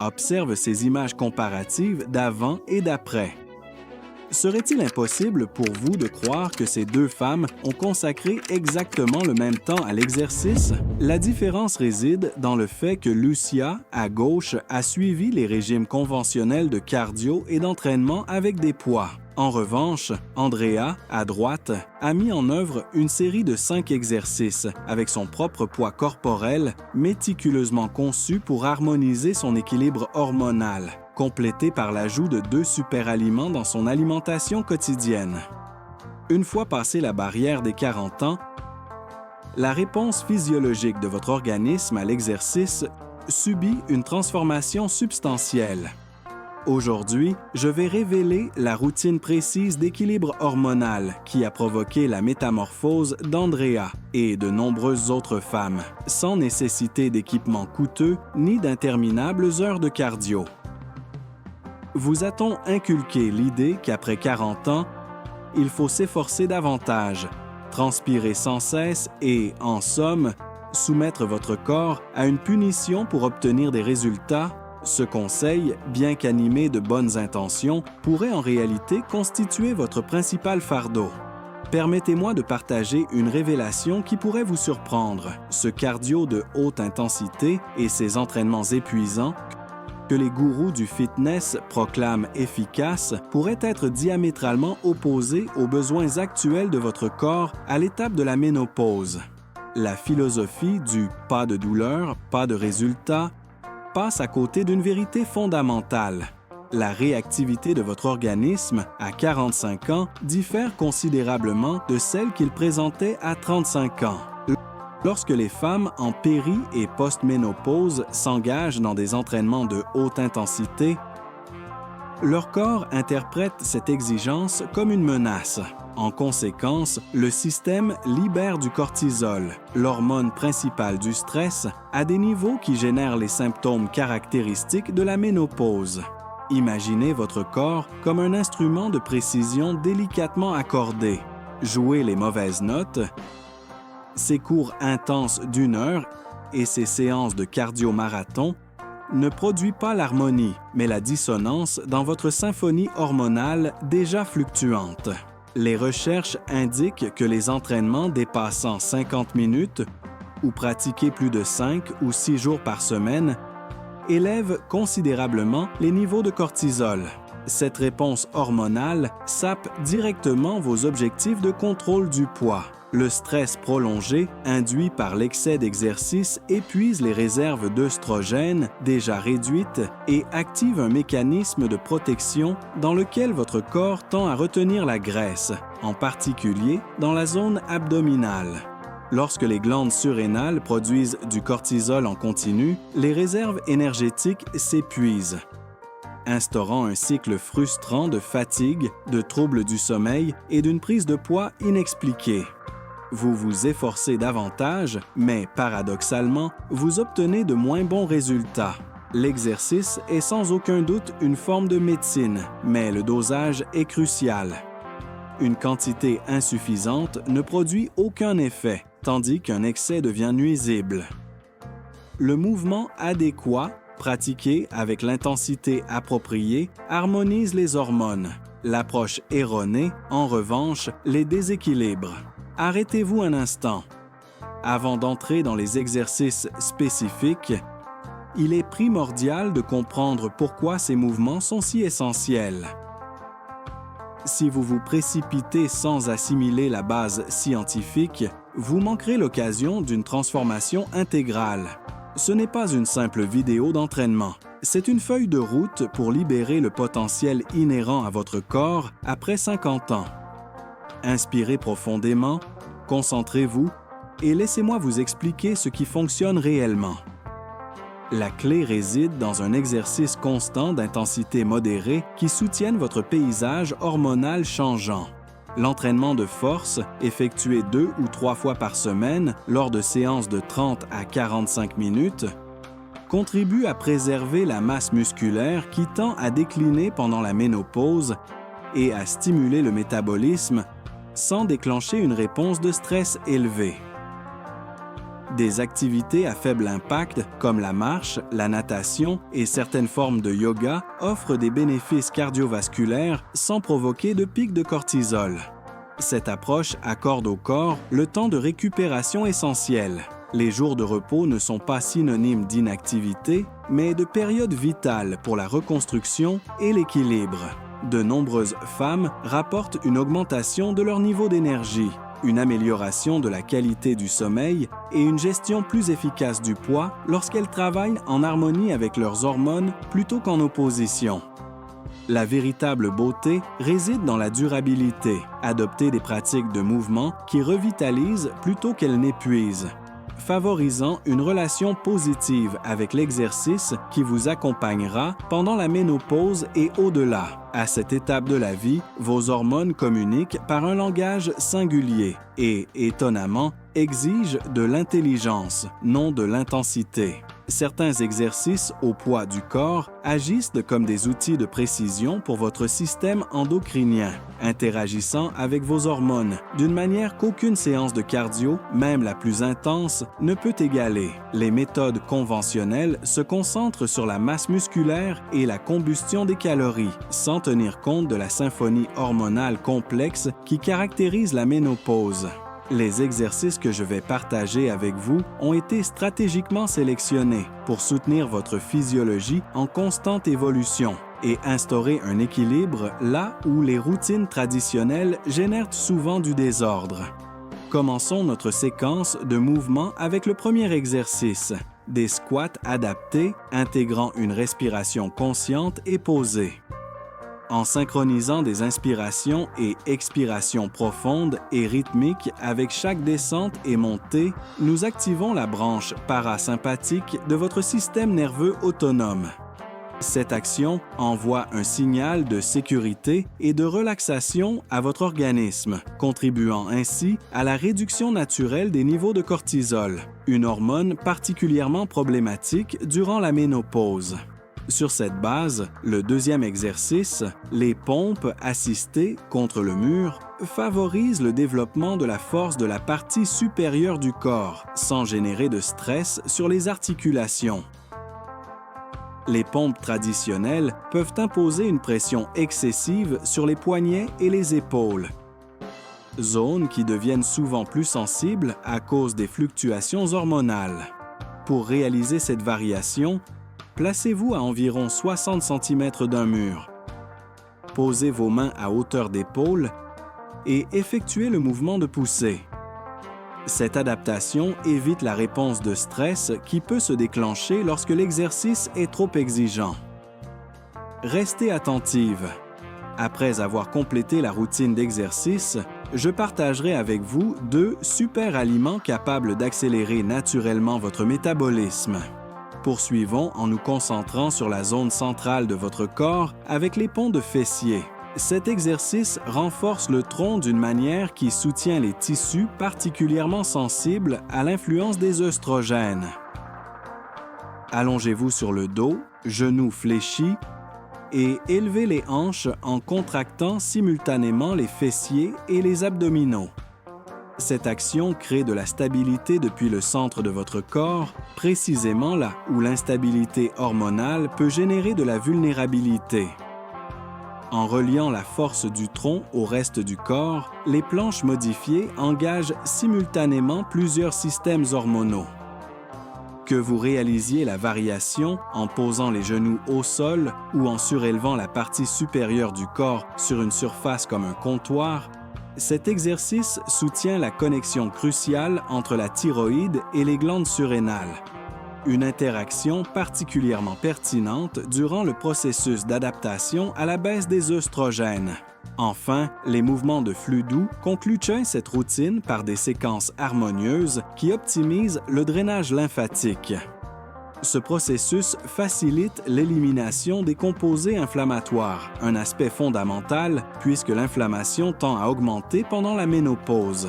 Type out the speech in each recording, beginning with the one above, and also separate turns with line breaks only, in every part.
Observe ces images comparatives d'avant et d'après. Serait-il impossible pour vous de croire que ces deux femmes ont consacré exactement le même temps à l'exercice? La différence réside dans le fait que Lucia, à gauche, a suivi les régimes conventionnels de cardio et d'entraînement avec des poids. En revanche, Andrea, à droite, a mis en œuvre une série de 5 exercices avec son propre poids corporel, méticuleusement conçu pour harmoniser son équilibre hormonal, complété par l'ajout de 2 superaliments dans son alimentation quotidienne. Une fois passé la barrière des 40 ans, la réponse physiologique de votre organisme à l'exercice subit une transformation substantielle. Aujourd'hui, je vais révéler la routine précise d'équilibre hormonal qui a provoqué la métamorphose d'Andrea et de nombreuses autres femmes, sans nécessité d'équipements coûteux ni d'interminables heures de cardio. Vous a-t-on inculqué l'idée qu'après 40 ans, il faut s'efforcer davantage, transpirer sans cesse et, en somme, soumettre votre corps à une punition pour obtenir des résultats? Ce conseil, bien qu'animé de bonnes intentions, pourrait en réalité constituer votre principal fardeau. Permettez-moi de partager une révélation qui pourrait vous surprendre. Ce cardio de haute intensité et ces entraînements épuisants que les gourous du fitness proclament efficaces pourraient être diamétralement opposés aux besoins actuels de votre corps à l'étape de la ménopause. La philosophie du « pas de douleur, pas de résultat » passe à côté d'une vérité fondamentale. La réactivité de votre organisme à 45 ans diffère considérablement de celle qu'il présentait à 35 ans. Lorsque les femmes en péri- et post-ménopause s'engagent dans des entraînements de haute intensité, leur corps interprète cette exigence comme une menace. En conséquence, le système libère du cortisol, l'hormone principale du stress, à des niveaux qui génèrent les symptômes caractéristiques de la ménopause. Imaginez votre corps comme un instrument de précision délicatement accordé. Jouez les mauvaises notes. Ces cours intenses d'1 heure et ces séances de cardio-marathon ne produisent pas l'harmonie, mais la dissonance dans votre symphonie hormonale déjà fluctuante. Les recherches indiquent que les entraînements dépassant 50 minutes ou pratiqués plus de 5 ou 6 jours par semaine élèvent considérablement les niveaux de cortisol. Cette réponse hormonale sape directement vos objectifs de contrôle du poids. Le stress prolongé induit par l'excès d'exercice épuise les réserves d'œstrogènes déjà réduites et active un mécanisme de protection dans lequel votre corps tend à retenir la graisse, en particulier dans la zone abdominale. Lorsque les glandes surrénales produisent du cortisol en continu, les réserves énergétiques s'épuisent, instaurant un cycle frustrant de fatigue, de troubles du sommeil et d'une prise de poids inexpliquée. Vous vous efforcez davantage, mais paradoxalement, vous obtenez de moins bons résultats. L'exercice est sans aucun doute une forme de médecine, mais le dosage est crucial. Une quantité insuffisante ne produit aucun effet, tandis qu'un excès devient nuisible. Le mouvement adéquat, pratiqué avec l'intensité appropriée, harmonise les hormones. L'approche erronée, en revanche, les déséquilibre. Arrêtez-vous un instant. Avant d'entrer dans les exercices spécifiques, il est primordial de comprendre pourquoi ces mouvements sont si essentiels. Si vous vous précipitez sans assimiler la base scientifique, vous manquerez l'occasion d'une transformation intégrale. Ce n'est pas une simple vidéo d'entraînement. C'est une feuille de route pour libérer le potentiel inhérent à votre corps après 50 ans. Inspirez profondément, concentrez-vous et laissez-moi vous expliquer ce qui fonctionne réellement. La clé réside dans un exercice constant d'intensité modérée qui soutienne votre paysage hormonal changeant. L'entraînement de force, effectué 2 ou 3 fois par semaine lors de séances de 30 à 45 minutes, contribue à préserver la masse musculaire qui tend à décliner pendant la ménopause et à stimuler le métabolisme sans déclencher une réponse de stress élevée. Des activités à faible impact comme la marche, la natation et certaines formes de yoga offrent des bénéfices cardiovasculaires sans provoquer de pic de cortisol. Cette approche accorde au corps le temps de récupération essentiel. Les jours de repos ne sont pas synonymes d'inactivité, mais de périodes vitales pour la reconstruction et l'équilibre. De nombreuses femmes rapportent une augmentation de leur niveau d'énergie, une amélioration de la qualité du sommeil et une gestion plus efficace du poids lorsqu'elles travaillent en harmonie avec leurs hormones plutôt qu'en opposition. La véritable beauté réside dans la durabilité. Adoptez des pratiques de mouvement qui revitalisent plutôt qu'elles n'épuisent, favorisant une relation positive avec l'exercice qui vous accompagnera pendant la ménopause et au-delà. À cette étape de la vie, vos hormones communiquent par un langage singulier et, étonnamment, exigent de l'intelligence, non de l'intensité. Certains exercices au poids du corps agissent comme des outils de précision pour votre système endocrinien, interagissant avec vos hormones d'une manière qu'aucune séance de cardio, même la plus intense, ne peut égaler. Les méthodes conventionnelles se concentrent sur la masse musculaire et la combustion des calories, sans tenir compte de la symphonie hormonale complexe qui caractérise la ménopause. Les exercices que je vais partager avec vous ont été stratégiquement sélectionnés pour soutenir votre physiologie en constante évolution et instaurer un équilibre là où les routines traditionnelles génèrent souvent du désordre. Commençons notre séquence de mouvements avec le premier exercice, des squats adaptés intégrant une respiration consciente et posée. En synchronisant des inspirations et expirations profondes et rythmiques avec chaque descente et montée, nous activons la branche parasympathique de votre système nerveux autonome. Cette action envoie un signal de sécurité et de relaxation à votre organisme, contribuant ainsi à la réduction naturelle des niveaux de cortisol, une hormone particulièrement problématique durant la ménopause. Sur cette base, le deuxième exercice, les pompes assistées contre le mur, favorise le développement de la force de la partie supérieure du corps, sans générer de stress sur les articulations. Les pompes traditionnelles peuvent imposer une pression excessive sur les poignets et les épaules, zones qui deviennent souvent plus sensibles à cause des fluctuations hormonales. Pour réaliser cette variation, placez-vous à environ 60 cm d'un mur. Posez vos mains à hauteur d'épaule et effectuez le mouvement de poussée. Cette adaptation évite la réponse de stress qui peut se déclencher lorsque l'exercice est trop exigeant. Restez attentive. Après avoir complété la routine d'exercice, je partagerai avec vous 2 super aliments capables d'accélérer naturellement votre métabolisme. Poursuivons en nous concentrant sur la zone centrale de votre corps avec les ponts de fessiers. Cet exercice renforce le tronc d'une manière qui soutient les tissus particulièrement sensibles à l'influence des œstrogènes. Allongez-vous sur le dos, genoux fléchis, et élevez les hanches en contractant simultanément les fessiers et les abdominaux. Cette action crée de la stabilité depuis le centre de votre corps, précisément là où l'instabilité hormonale peut générer de la vulnérabilité. En reliant la force du tronc au reste du corps, les planches modifiées engagent simultanément plusieurs systèmes hormonaux. Que vous réalisiez la variation en posant les genoux au sol ou en surélevant la partie supérieure du corps sur une surface comme un comptoir, cet exercice soutient la connexion cruciale entre la thyroïde et les glandes surrénales, une interaction particulièrement pertinente durant le processus d'adaptation à la baisse des œstrogènes. Enfin, les mouvements de flux doux concluent cette routine par des séquences harmonieuses qui optimisent le drainage lymphatique. Ce processus facilite l'élimination des composés inflammatoires, un aspect fondamental puisque l'inflammation tend à augmenter pendant la ménopause.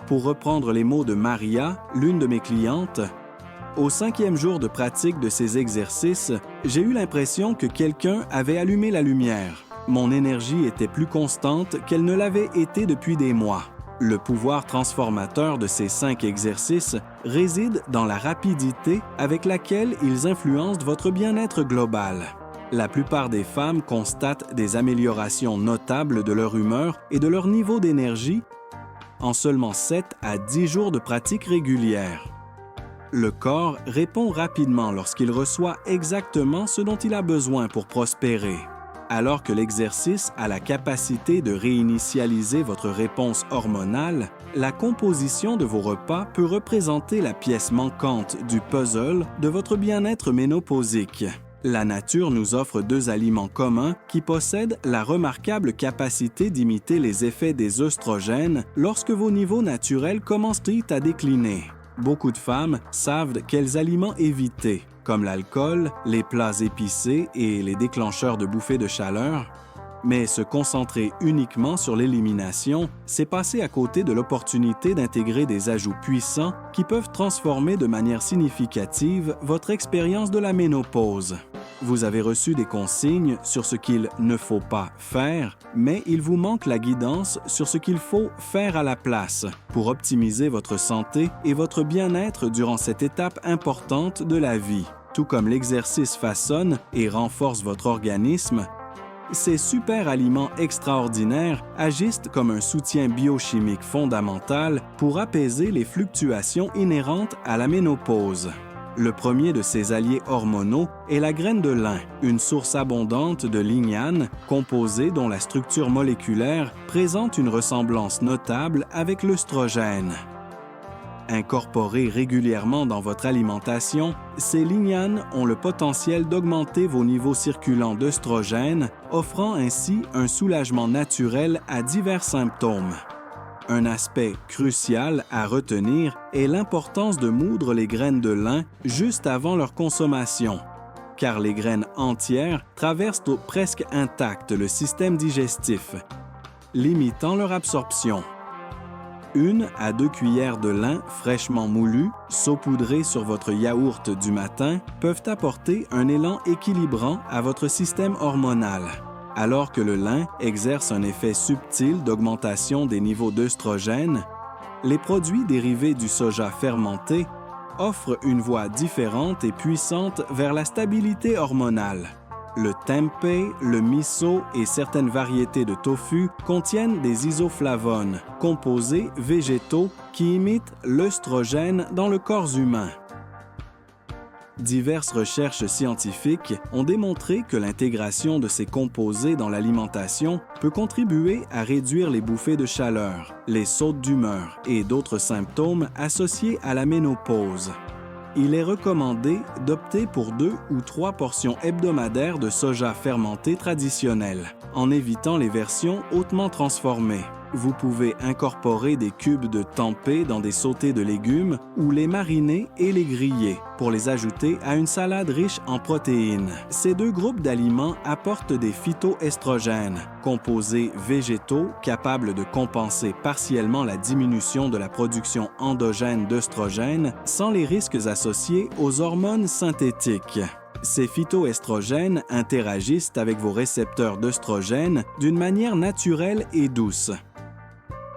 Pour reprendre les mots de Maria, l'une de mes clientes, au 5e jour de pratique de ces exercices, j'ai eu l'impression que quelqu'un avait allumé la lumière. Mon énergie était plus constante qu'elle ne l'avait été depuis des mois. Le pouvoir transformateur de ces 5 exercices réside dans la rapidité avec laquelle ils influencent votre bien-être global. La plupart des femmes constatent des améliorations notables de leur humeur et de leur niveau d'énergie en seulement 7 à 10 jours de pratique régulière. Le corps répond rapidement lorsqu'il reçoit exactement ce dont il a besoin pour prospérer. Alors que l'exercice a la capacité de réinitialiser votre réponse hormonale, la composition de vos repas peut représenter la pièce manquante du puzzle de votre bien-être ménopausique. La nature nous offre 2 aliments communs qui possèdent la remarquable capacité d'imiter les effets des œstrogènes lorsque vos niveaux naturels commencent à décliner. Beaucoup de femmes savent quels aliments éviter, comme l'alcool, les plats épicés et les déclencheurs de bouffées de chaleur, mais se concentrer uniquement sur l'élimination, c'est passer à côté de l'opportunité d'intégrer des ajouts puissants qui peuvent transformer de manière significative votre expérience de la ménopause. Vous avez reçu des consignes sur ce qu'il ne faut pas faire, mais il vous manque la guidance sur ce qu'il faut faire à la place pour optimiser votre santé et votre bien-être durant cette étape importante de la vie. Tout comme l'exercice façonne et renforce votre organisme, ces super aliments extraordinaires agissent comme un soutien biochimique fondamental pour apaiser les fluctuations inhérentes à la ménopause. Le premier de ces alliés hormonaux est la graine de lin, une source abondante de lignane, composée dont la structure moléculaire présente une ressemblance notable avec l'œstrogène. Incorporées régulièrement dans votre alimentation, ces lignanes ont le potentiel d'augmenter vos niveaux circulants d'œstrogène, offrant ainsi un soulagement naturel à divers symptômes. Un aspect crucial à retenir est l'importance de moudre les graines de lin juste avant leur consommation, car les graines entières traversent presque intactes le système digestif, limitant leur absorption. 1 à 2 cuillères de lin fraîchement moulu, saupoudrées sur votre yaourt du matin, peuvent apporter un élan équilibrant à votre système hormonal. Alors que le lin exerce un effet subtil d'augmentation des niveaux d'œstrogène, les produits dérivés du soja fermenté offrent une voie différente et puissante vers la stabilité hormonale. Le tempeh, le miso et certaines variétés de tofu contiennent des isoflavones, composés végétaux qui imitent l'œstrogène dans le corps humain. Diverses recherches scientifiques ont démontré que l'intégration de ces composés dans l'alimentation peut contribuer à réduire les bouffées de chaleur, les sautes d'humeur et d'autres symptômes associés à la ménopause. Il est recommandé d'opter pour 2 ou 3 portions hebdomadaires de soja fermenté traditionnel, en évitant les versions hautement transformées. Vous pouvez incorporer des cubes de tempeh dans des sautés de légumes ou les mariner et les griller pour les ajouter à une salade riche en protéines. Ces 2 groupes d'aliments apportent des phytoestrogènes, composés végétaux capables de compenser partiellement la diminution de la production endogène d'œstrogènes sans les risques associés aux hormones synthétiques. Ces phytoestrogènes interagissent avec vos récepteurs d'œstrogènes d'une manière naturelle et douce.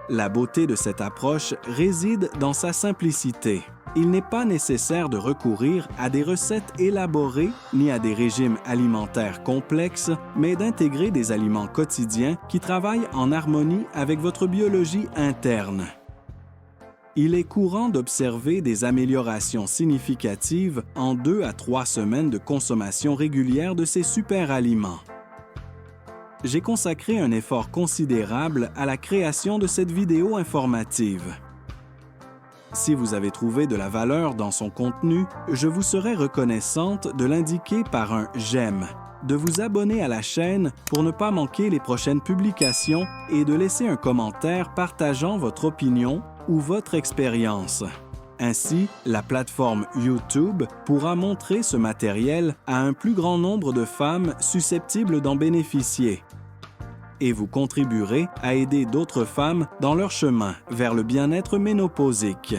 La beauté de cette approche réside dans sa simplicité. Il n'est pas nécessaire de recourir à des recettes élaborées ni à des régimes alimentaires complexes, mais d'intégrer des aliments quotidiens qui travaillent en harmonie avec votre biologie interne. Il est courant d'observer des améliorations significatives en 2 à 3 semaines de consommation régulière de ces super aliments. J'ai consacré un effort considérable à la création de cette vidéo informative. Si vous avez trouvé de la valeur dans son contenu, je vous serais reconnaissante de l'indiquer par un « j'aime », de vous abonner à la chaîne pour ne pas manquer les prochaines publications et de laisser un commentaire partageant votre opinion ou votre expérience. Ainsi, la plateforme YouTube pourra montrer ce matériel à un plus grand nombre de femmes susceptibles d'en bénéficier. Et vous contribuerez à aider d'autres femmes dans leur chemin vers le bien-être ménopausique.